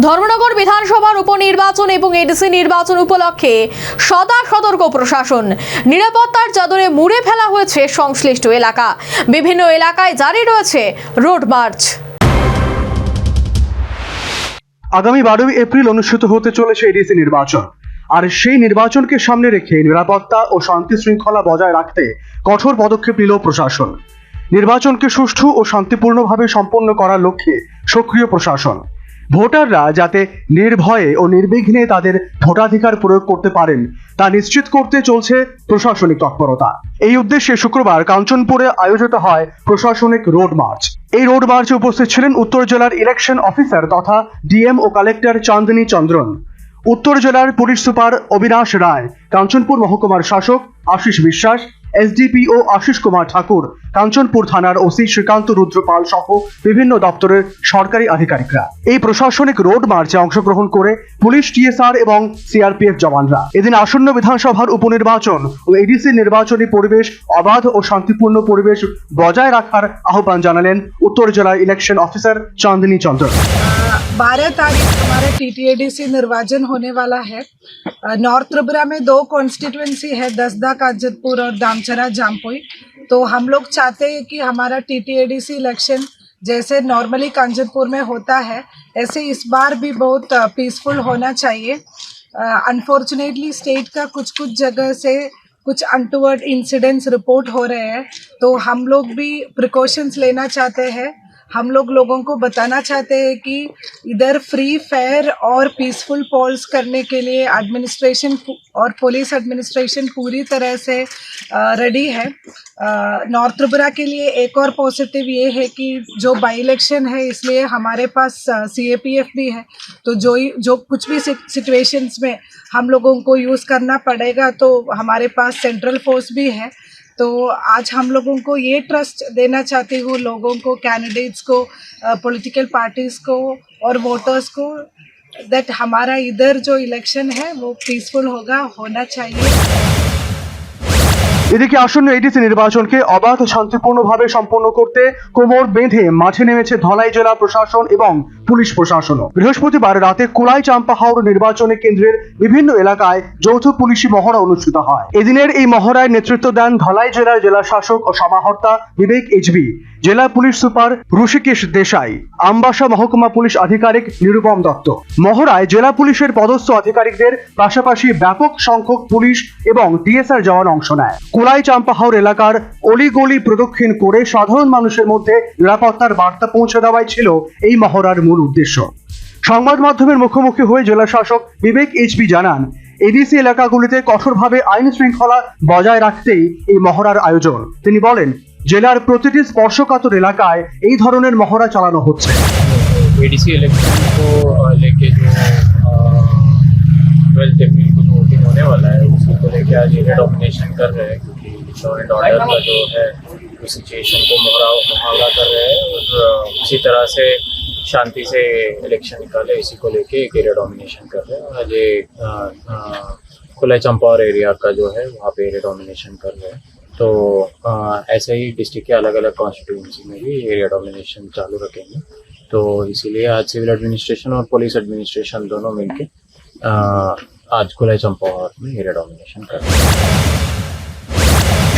ধর্মনগর বিধানসভার উপনির্বাচন এবং এডিসি নির্বাচন উপলক্ষে সদা সতর্ক প্রশাসন। নিরাপত্তার চাদরে মুড়ে ফেলা হয়েছে সংশ্লিষ্ট এলাকা। বিভিন্ন এলাকায় জারি রয়েছে রোড মার্চ। আগামী 12 এপ্রিল অনুষ্ঠিত হতে চলেছে এডিসি নির্বাচন। আর সেই নির্বাচনকে সামনে রেখে নিরাপত্তা ও শান্তি শৃঙ্খলা বজায় রাখতে কঠোর পদক্ষেপ নিল প্রশাসন। নির্বাচনকে সুষ্ঠু ও শান্তিপূর্ণভাবে সম্পন্ন করার লক্ষ্যে সক্রিয় প্রশাসন। ভোটাররা যাতে নির্ভয়ে ও নির্বিঘ্নে তাদের ভোটাধিকার প্রয়োগ করতে পারেন তা নিশ্চিত করতে চলছে প্রশাসনিক তৎপরতা। এই উদ্দেশ্যে শুক্রবার কাঞ্চনপুরে আয়োজিত হয় প্রশাসনিক রোড মার্চ। এই রোড মার্চে উপস্থিত ছিলেন উত্তর জেলার ইলেকশন অফিসার তথা ডিএম ও কালেক্টর চাঁদনী চন্দ্রন, উত্তর জেলার পুলিশ সুপার অবিনাশ রায়, কাঞ্চনপুর মহকুমার শাসক আশিস বিশ্বাস, এসডিপিও আশিস কুমার ঠাকুর, কাঞ্চনপুর থানার ওসি শ্রীকান্ত রুদ্র পাল সহ বিভিন্ন দপ্তরের সরকারি আধিকারিকরা। এই প্রশাসনিক রোড মার্চে অংশগ্রহণ করে পুলিশ, টিএসআর এবং সিআরপিএফ জওয়ানরা এদিন আসন্ন বিধানসভার উপনির্বাচন ও এডিসি নির্বাচনী পরিবেশ অবাধ ও শান্তিপূর্ণ পরিবেশ বজায় রাখার আহ্বান জানালেন উত্তর জেলার ইলেকশন অফিসার चांदनी चंद्र। 12 तारीख हमारा टीटीएडीसी निर्वाचन होने वाला है। नॉर्थ त्रिपुरा में 2 कॉन्स्टिट्यूएंसी है, दसदा कांचनपुर और दामचरा जामपुई। तो हम लोग चाहते हैं कि हमारा टीटीएडीसी इलेक्शन जैसे नॉर्मली कांचनपुर में होता है ऐसे इस बार भी बहुत पीसफुल होना चाहिए। अनफॉर्चुनेटली स्टेट का कुछ जगह से कुछ अनटूवर्ड इंसिडेंट्स रिपोर्ट हो रहे हैं, तो हम लोग भी प्रिकॉशंस लेना चाहते हैं। हम लोगों को बताना चाहते हैं कि इधर फ्री फेयर और पीसफुल पोल्स करने के लिए एडमिनिस्ट्रेशन और पुलिस एडमिनिस्ट्रेशन पूरी तरह से रेडी है। नॉर्थ त्रिपुरा के लिए एक और पॉजिटिव ये है कि जो बाई इलेक्शन है इसलिए हमारे पास सीएपीएफ भी है, तो जो कुछ भी सिचुएशंस में हम लोगों को यूज़ करना पड़ेगा तो हमारे पास सेंट्रल फोर्स भी है। तो आज हम लोगों को ये ट्रस्ट देना चाहती हूँ लोगों को, कैंडिडेट्स को, पॉलिटिकल पार्टीज़ को और वोटर्स को, दैट हमारा इधर जो इलेक्शन है वो पीसफुल होना चाहिए। এদিকে আসন্ন এডিসি নির্বাচনকে অবাধ ও শান্তিপূর্ণভাবে সম্পন্ন করতে কোমর বেঁধে মাঠে নেমেছে ধলাই জেলা প্রশাসন এবং পুলিশ প্রশাসনও। বৃহস্পতিবার রাতে কুলাই চাম্পাহাওড় নির্বাচনী কেন্দ্রের বিভিন্ন এলাকায় যৌথ পুলিশি মহড়া অনুষ্ঠিত হয়। এদিনের এই মহড়ায় নেতৃত্ব দেন ধলাই জেলার জেলা শাসক ও সমাহর্তা বিবেক এইচবি, জেলা পুলিশ সুপার ঋষিকেশ দেশাই, আমবাসা মহকুমা পুলিশ আধিকারিক নিরুপম দত্ত। মহড়ায় জেলা পুলিশের পদস্থ আধিকারিকদের পাশাপাশি ব্যাপক সংখ্যক পুলিশ এবং টিএসআর জওয়ান অংশ নেয়। কুলাই চাম্পাহাওড় এলাকার অলিগলি প্রদক্ষিণ করে সাধারণ মানুষের মধ্যে নিরাপত্তার বার্তা পৌঁছে দেওয়াই ছিল এই মহড়ার মূল উদ্দেশ্য। সংবাদ মাধ্যমের মুখোমুখি হয়ে জেলা শাসক বিবেক এইচবি জানান, এডিসি এলাকাগুলিতে কঠোরভাবে আইন শৃঙ্খলা বজায় রাখতেই এই মহড়ার আয়োজন। তিনি বলেন, জেলার প্রতিটি স্পর্শকাতর এলাকায় এই ধরনের মহড়া চালানো হচ্ছে। एडीसी इलेक्शन को लेके जो 12 अप्रैल को वोटिंग होने वाला है उसी को लेके आज ये डोमिनेशन कर रहे हैं, क्योंकि लॉ एंड ऑर्डर का जो है उस सिचुएशन को मुहावरा कर रहे हैं और उसी तरह से शांति से इलेक्शन निकाले इसी को लेके एक एरिया डोमिनेशन कर रहे हैं। आज ये खुला चंपावत एरिया का जो है वहाँ पे एरिया डोमिनेशन कर रहे हैं। तो ऐसे ही डिस्ट्रिक्ट के अलग अलग कॉन्स्टिट्यूंसी में भी एरिया डोमिनेशन चालू रखेंगे। तो इसीलिए आज सिविल एडमिनिस्ट्रेशन और पुलिस एडमिनिस्ट्रेशन दोनों मिलके आज खुला चंपावत में एरिया डोमिनेशन कर रहे हैं।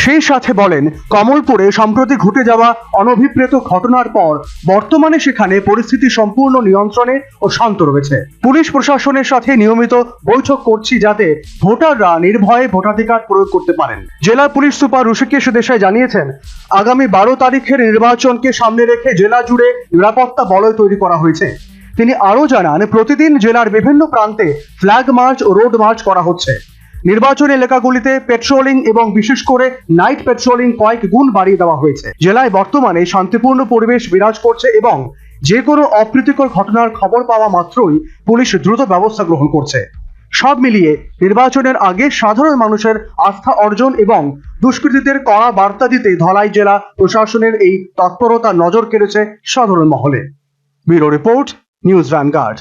সেই সাথে বলেন, কমলপুরে সম্প্রতি ঘটে যাওয়া অনভিপ্রেত ঘটনার পর বর্তমানে সেখানে পরিস্থিতি সম্পূর্ণ নিয়ন্ত্রণে ও শান্ত রয়েছে। পুলিশ প্রশাসনের সাথে নিয়মিত বৈঠক করছি যাতে ভোটাররা নির্ভয়ে ভোটাধিকার প্রয়োগ করতে পারেন। জেলা পুলিশ সুপার ঋষিকেশ দেশাই জানিয়েছেন, আগামী 12 তারিখের নির্বাচনকে সামনে রেখে জেলা জুড়ে নিরাপত্তা বলয় তৈরি করা হয়েছে। তিনি আরও জানান, প্রতিদিন জেলার বিভিন্ন প্রান্তে ফ্ল্যাগ মার্চ ও রোড মার্চ করা হচ্ছে। নির্বাচনী এলাকাগুলিতে পেট্রোলিং এবং বিশেষ করে নাইট পেট্রোলিং কয়েক গুণ বাড়িয়ে দেওয়া হয়েছে। জেলায় বর্তমানে শান্তিপূর্ণ পরিবেশ বিরাজ করছে এবং যে কোনো অপ্রীতিকর ঘটনার খবর পাওয়া মাত্রই পুলিশ দ্রুত ব্যবস্থা গ্রহণ করছে। সব মিলিয়ে নির্বাচনের আগে সাধারণ মানুষের আস্থা অর্জন এবং দুষ্কৃতীদের কড়া বার্তা দিতে ধলাই জেলা প্রশাসনের এই তৎপরতা নজর কেড়েছে সাধারণ মহলে। Bureau report, news vanguard.